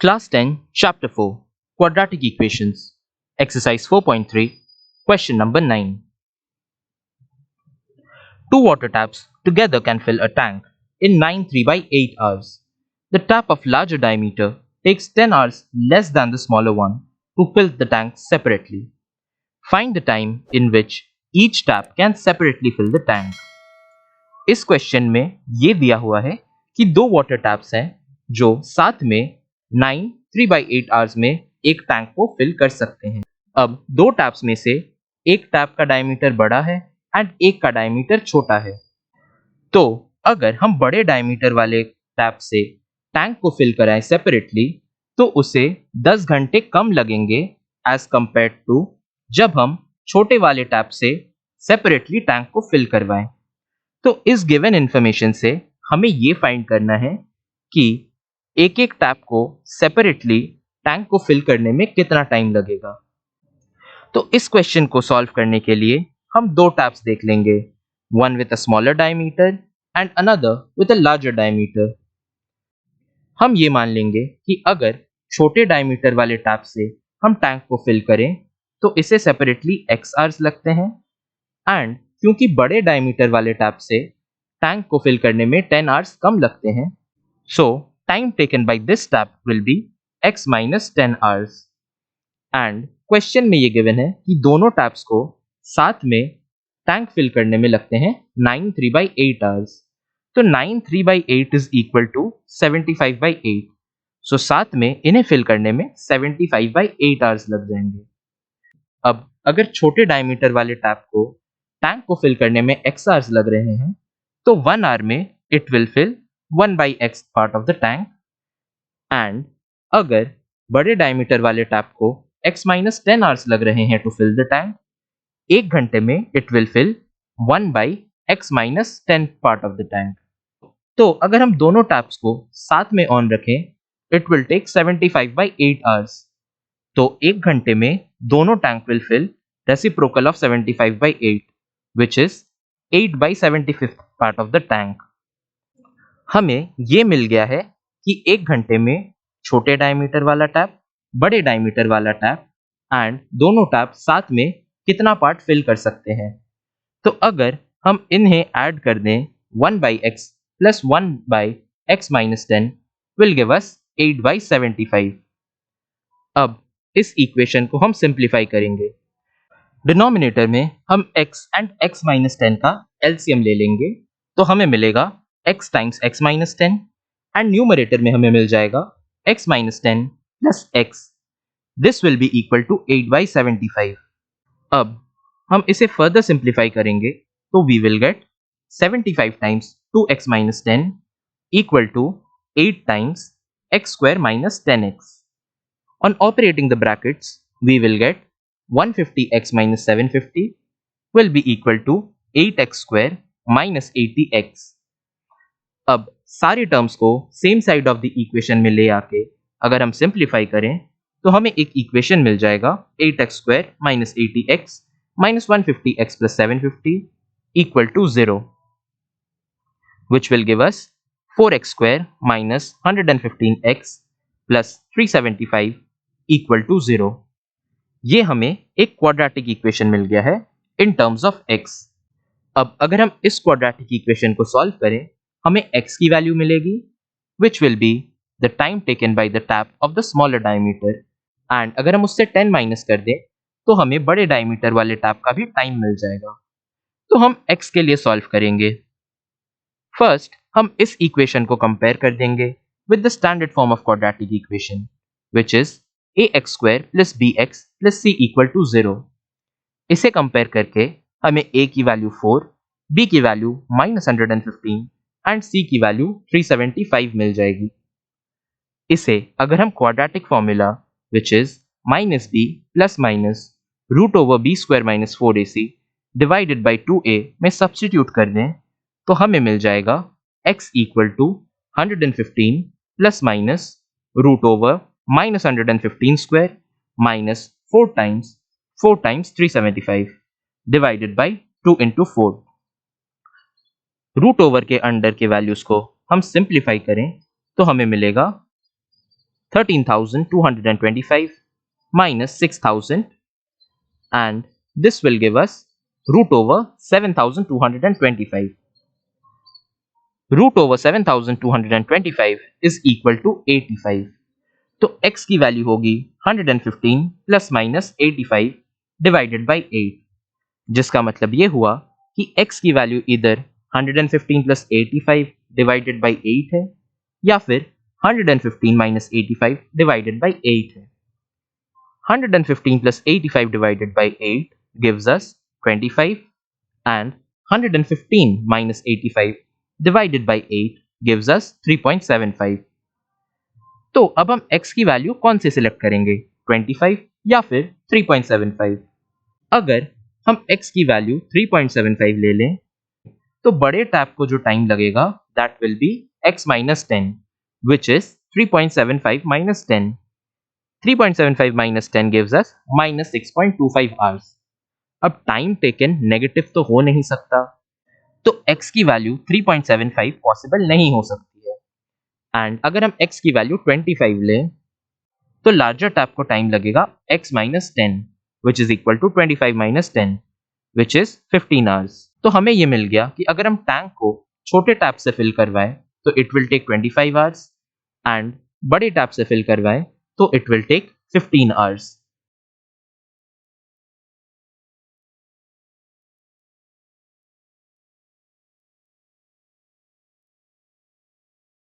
Class 10, Chapter 4, Quadratic Equations, Exercise 4.3, Question number 9. Two water taps together can fill a tank in 9 3/8 hours. The tap of larger diameter takes 10 hours less than the smaller one to fill the tank separately. Find the time in which each tap can separately fill the tank. इस question में ये दिया हुआ है कि दो water taps हैं जो साथ में 9 3/8 आवर्स में एक टैंक को फिल कर सकते हैं। अब दो टैप्स में से एक टैप का डायमीटर बड़ा है एंड एक का डायमीटर छोटा है। तो अगर हम बड़े डायमीटर वाले टैप से टैंक को फिल कराएं सेपरेटली तो उसे 10 घंटे कम लगेंगे एज कंपेयर टू जब हम छोटे वाले टैप से सेपरेटली टैंक को फिल करवाएं। तो इस गिवन इंफॉर्मेशन से हमें ये फाइंड करना है कि एक एक टैप को सेपरेटली टैंक को फिल करने में कितना टाइम लगेगा। तो इस क्वेश्चन को सॉल्व करने के लिए हम दो टैप्स देख लेंगे, one with a smaller diameter and another with a larger diameter. हम ये मान लेंगे कि अगर छोटे डायमीटर वाले टैप से हम टैंक को फिल करें तो इसे सेपरेटली x आवर्स लगते हैं एंड क्योंकि बड़े डायमीटर वाले टैप से टैंक को फिल करने में 10 आवर्स कम लगते हैं, सो time taken by this tap will be x minus 10 hours. And question में ये गिवन है कि दोनों टैप्स को साथ में टैंक फिल करने में लगते हैं 9 3/8 आवर्स। तो 9 3/8 इज इक्वल टू 75/8। सो साथ में इन्हें फिल करने में 75/8 आवर्स लग जाएंगे। अब अगर छोटे डायमीटर वाले टैप को टैंक को फिल करने में x आवर्स लग रहे हैं तो 1 आवर में it will fill 1/x part of the tank and अगर बड़े डायमीटर वाले टैप को x minus 10 आवर्स लग रहे हैं टू फिल द टैंक, एक घंटे में it will fill 1/x minus 10 part of the tank. तो अगर हम दोनों टैप्स को साथ में ऑन रखें इट विल टेक 75/8 आवर्स। तो एक घंटे में दोनों tank will fill reciprocal of 75/8 which is 8/75th part of the tank। हमें ये मिल गया है कि एक घंटे में छोटे डायमीटर वाला टैप, बड़े डायमीटर वाला टैप एंड दोनों टैप साथ में कितना पार्ट फिल कर सकते हैं। तो अगर हम इन्हें ऐड कर दें 1/x plus 1/x minus 10 will give us 8/75। अब इस इक्वेशन को हम सिंप्लीफाई करेंगे। डिनोमिनेटर में हम x एंड x minus 10 का एलसीएम ले लेंगे तो हमें मिलेगा x times x minus 10 and numerator में हमें मिल जाएगा x minus 10 plus x। This will be equal to 8/75। अब हम इसे फर्दर सिंप्लीफाई करेंगे तो we will get 75 times 2x minus 10 equal to 8 times x square minus 10x। On operating the brackets we will get 150x minus 750 will be equal to 8x square minus 80x। अब सारे terms को same side of the equation में ले आके अगर हम simplify करें तो हमें एक इक्वेशन मिल जाएगा 8x square minus 80x minus 150x plus 750 equal to 0 which will give us 4x square minus 115x plus 375 equal to 0। ये हमें एक क्वाड्रेटिक इक्वेशन मिल गया है इन टर्म्स ऑफ x। अब अगर हम इस क्वाड्रेटिक इक्वेशन को सॉल्व करें हमें x की वैल्यू मिलेगी which will be the time taken by the tap of the smaller diameter and अगर हम उससे 10 माइनस कर दें तो हमें बड़े डायमीटर वाले टैप का भी टाइम मिल जाएगा। तो हम x के लिए सॉल्व करेंगे। फर्स्ट हम इस इक्वेशन को कंपेयर कर देंगे with the standard form of quadratic equation which is ax square plus bx plus c equal to 0। इसे कंपेयर करके हमें a की वैल्यू 4, b की वैल्यू -115 एंड c की वैल्यू 375 मिल जाएगी। इसे अगर हम quadratic formula which is -b plus minus root over b square minus 4ac divided by 2a में सब्स्टिट्यूट कर दें तो हमें मिल जाएगा x equal to 115 plus minus root over -115 square minus 4 times 375 divided by 2 into 4। Root over के under के values को हम सिंप्लीफाई करें तो हमें मिलेगा 13,225 minus 6,000, and this will give us root over 7,225. Root over 7,225 is equal to 85. तो x की वैल्यू होगी 115 प्लस माइनस 85 डिवाइडेड बाई 8, जिसका मतलब ये हुआ कि x की वैल्यू इधर 115 प्लस 85 डिवाइडेड बाई 8 है, या फिर 115 माइनस 85 डिवाइडेड बाई 8 है. 115 plus 85 divided by 8 gives us 25, and 115 minus 85 divided by 8 gives us 3.75. तो अब हम x की वैल्यू कौन से सिलेक्ट करेंगे, 25 या फिर 3.75? अगर हम x की वैल्यू 3.75 ले लें तो बड़े टैप को जो टाइम लगेगा that will be x minus 10, which is 3.75 minus 10. 3.75 minus 10 gives us minus 6.25 hours. अब टाइम टेकन नेगेटिव तो हो नहीं सकता, तो x की वैल्यू 3.75 पॉसिबल नहीं हो सकती है. एंड अगर हम x की वैल्यू 25 लें तो लार्जर टैप को टाइम लगेगा x minus 10, which is equal to 25 minus 10, which is 15 hours. तो हमें ये मिल गया कि अगर हम टैंक को छोटे टैप से फिल करवाएं तो it will take 25 hours, and बड़े टैप से फिल करवाएं तो इट विल टेक 15 hours.